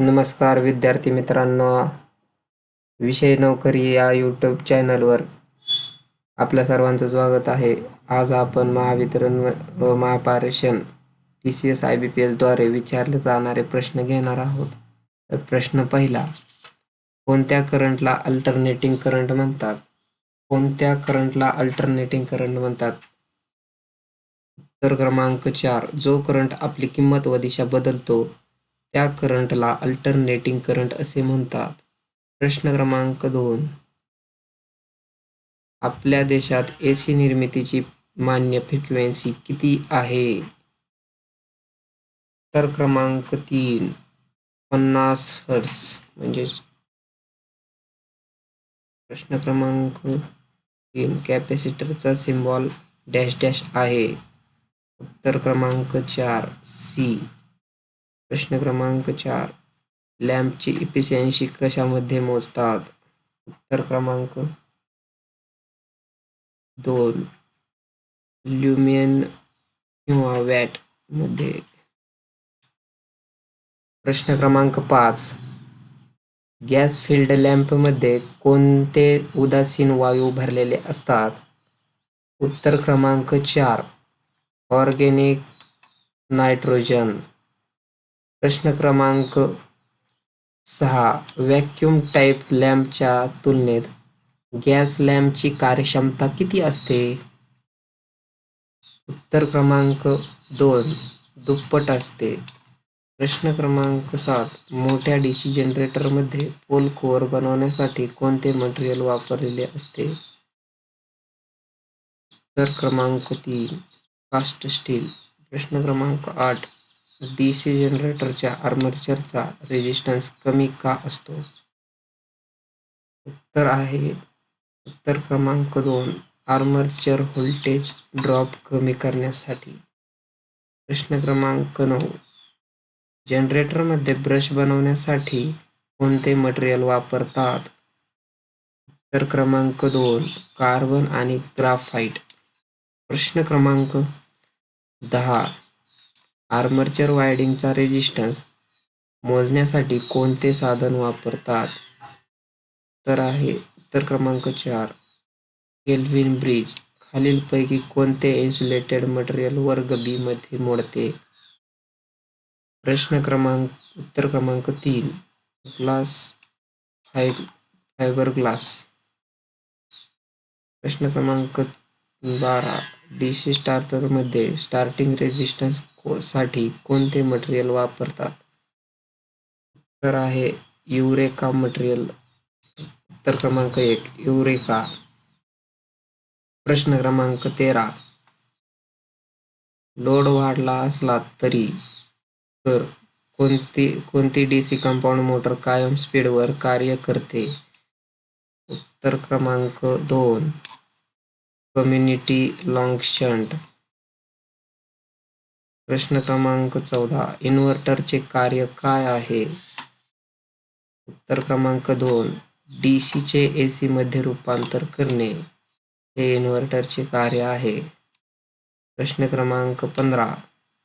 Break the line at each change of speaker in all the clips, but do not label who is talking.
नमस्कार विद्यार्थी मित्रांनो, विषय नोकरी या यूट्यूब चॅनलवर आपल्या सर्वांचं स्वागत आहे. आज आपण महावितरण व महापारेषण TCS IBPS द्वारे विचारले जाणारे प्रश्न घेणार आहोत. तर प्रश्न पहिला, कोणत्या करंटला अल्टरनेटिंग करंट म्हणतात? कोणत्या करंटला अल्टरनेटिंग करंट म्हणतात? उत्तर क्रमांक 4, जो करंट आपली किंमत व दिशा बदलतो त्या करंटला अल्टरनेटिंग करंट असे म्हणतात. प्रश्न क्रमांक 2, आपल्या देशात AC निर्मितीची मान्य फ्रिक्वेन्सी किती आहे? उत्तर क्रमांक 3, 50 हर्ट्झ. म्हणजेच प्रश्न क्रमांक 3, कॅपॅसिटरचा सिम्बॉल डॅश डॅश आहे. उत्तर क्रमांक 4, C. प्रश्न क्रमांक 4, लॅम्पची इफिशियन्सी कशामध्ये मोजतात? उत्तर क्रमांक 2, ल्युमेन किंवा वॅट मध्ये. प्रश्न क्रमांक 5, गॅस फिल्ड लॅम्पमध्ये कोणते उदासीन वायू भरलेले असतात? उत्तर क्रमांक 4, ऑर्गेनिक नायट्रोजन. प्रश्न क्रमांक 6, व्हॅक्यूम टाईप लॅम्पच्या तुलनेत गॅस लॅम्पची कार्यक्षमता किती असते? उत्तर क्रमांक 2, दुप्पट असते. प्रश्न क्रमांक 7, मोठ्या DC जनरेटरमध्ये पोल कोअर बनवण्यासाठी कोणते मटेरियल वापरलेले असते? उत्तर क्रमांक 3, कास्ट स्टील. प्रश्न क्रमांक 8, DC जनरेटरच्या आर्मॅचरचा रेझिस्टन्स कमी का असतो? उत्तर क्रमांक 2, आर्मॅचर व्होल्टेज ड्रॉप कमी करण्यासाठी. प्रश्न क्रमांक 9, जनरेटरमध्ये ब्रश बनवण्यासाठी कोणते मटेरियल वापरतात? उत्तर क्रमांक 2, कार्बन आणि ग्राफाइट. प्रश्न क्रमांक 10, आर्मॅचर वायंडिंगचा रेझिस्टन्स मोजण्यासाठी कोणते साधन वापरतात? उत्तर क्रमांक 4, केल्विन ब्रिज. खालीलपैकी कोणते इन्सुलेटेड मटेरियल वर्ग B मध्ये मोडते? उत्तर क्रमांक 3, ग्लास फायबर ग्लास. प्रश्न क्रमांक 12, DC स्टार्टरमध्ये स्टार्टिंग रेझिस्टन्स साठी कोणते मटेरियल वापरतात? Eureka material. उत्तर क्रमांक 1, युरेका. प्रश्न क्रमांक 13, लोड वाढला असला तरी तर कोणती DC कंपाऊंड मोटर कायम स्पीडवर कार्य करते? उत्तर क्रमांक 2, कम्युनिटी लॉंग शंट. प्रश्न क्रमांक 14, इन्व्हर्टरचे कार्य काय आहे? उत्तर क्रमांक 2, DC चे AC मध्ये रूपांतर करणे हे इन्व्हर्टरचे कार्य आहे. प्रश्न क्रमांक 15,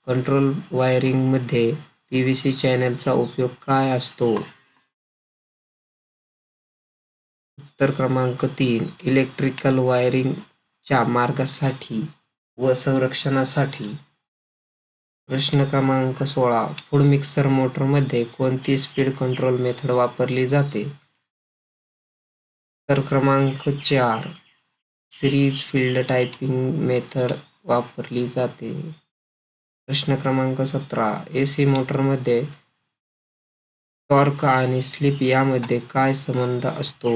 कंट्रोल वायरिंगमध्ये PVC चॅनेलचा उपयोग काय असतो? उत्तर क्रमांक 3, इलेक्ट्रिकल वायरिंगच्या मार्गासाठी व संरक्षणासाठी. प्रश्न क्रमांक 16, फूड मिक्सर मोटरमध्ये कोणती स्पीड कंट्रोल मेथड वापरली जाते? उत्तर क्रमांक 4, सिरीज फील्ड टायपिंग मेथड वापरली जाते. प्रश्न क्रमांक 17, AC मोटरमध्ये टॉर्क आणि स्लिप यामध्ये काय संबंध असतो?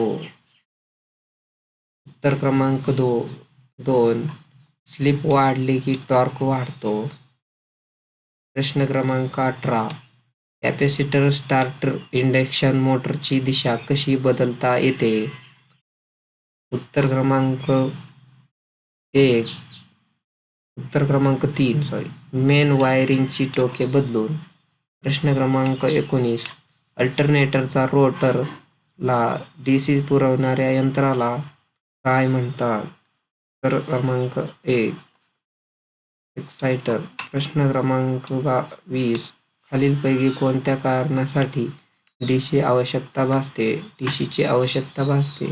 उत्तर क्रमांक 2, स्लिप वाढली की टॉर्क वाढतो. प्रश्न क्रमांक 18, कॅपॅसिटर स्टार्टर इंडक्शन मोटरची दिशा कशी बदलता येते? उत्तर क्रमांक 3, मेन वायरिंगची टोके बदलून. प्रश्न क्रमांक 19, अल्टरनेटरचा रोटरला DC पुरवणाऱ्या यंत्राला काय म्हणतात? उत्तर क्रमांक 1, एक्सायटर. प्रश्न क्रमांक 20, खालीलपैकी कोणत्या कारणासाठी डीशी आवश्यकता भासते. डीशीची आवश्यकता भासते.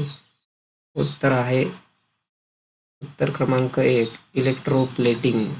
उत्तर क्रमांक 1 इलेक्ट्रोप्लेटिंग.